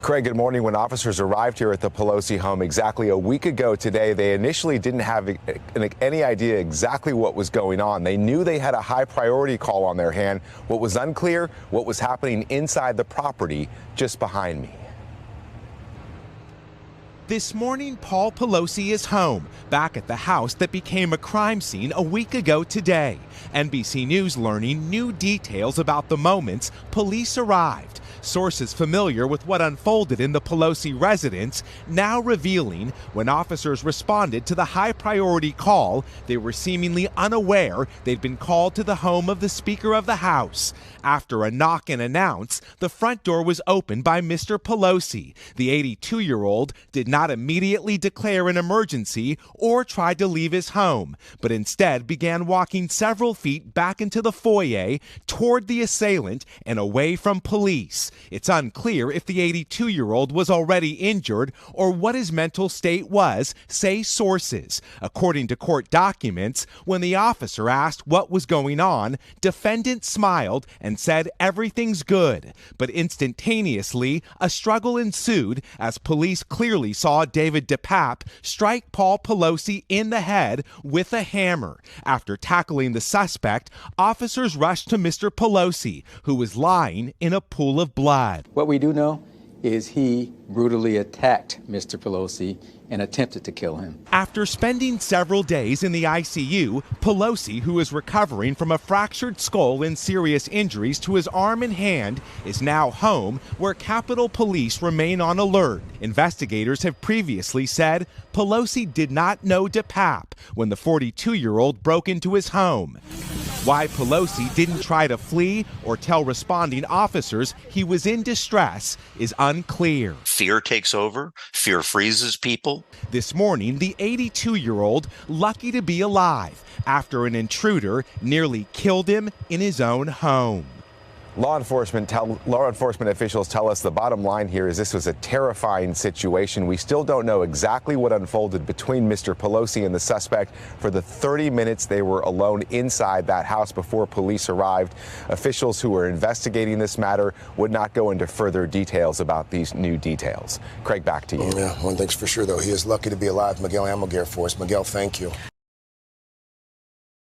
Craig, good morning. When officers arrived here at the Pelosi home exactly a week ago today, they initially didn't have any idea exactly what was going on. They knew they had a high priority call on their hand. What was unclear, what was happening inside the property just behind me. This morning, Paul Pelosi is home, back at the house that became a crime scene a week ago today. NBC News learning new details about the moments police arrived. Sources familiar with what unfolded in the Pelosi residence now revealing when officers responded to the high-priority call, they were seemingly unaware they'd been called to the home of the Speaker of the House. After a knock and announce, the front door was opened by Mr. Pelosi. The 82-year-old did not immediately declare an emergency or try to leave his home, but instead began walking several feet back into the foyer toward the assailant and away from police. It's unclear if the 82-year-old was already injured or what his mental state was, say sources. According to court documents, when the officer asked what was going on, defendant smiled and said everything's good. But instantaneously, a struggle ensued as police clearly saw David depape strike Paul Pelosi in the head with a hammer. After tackling the suspect, officers rushed to Mr. Pelosi, who was lying in a pool of blood. What we do know is he brutally attacked Mr. Pelosi and attempted to kill him. After spending several days in the ICU, Pelosi, who is recovering from a fractured skull and serious injuries to his arm and hand, is now home, where Capitol Police remain on alert. Investigators have previously said Pelosi did not know depape when the 42-year-old broke into his home. Why Pelosi didn't try to flee or tell responding officers he was in distress is unclear. Fear takes over. Fear freezes people. This morning, the 82-year-old lucky to be alive after an intruder nearly killed him in his own home. Law enforcement officials tell us the bottom line here is this was a terrifying situation. We still don't know exactly what unfolded between Mr. Pelosi and the suspect for the 30 minutes they were alone inside that house before police arrived. Officials who are investigating this matter would not go into further details about these new details. Craig, back to you. Yeah, one thing's for sure, though. He is lucky to be alive. Miguel Almaguer for us. Miguel, thank you.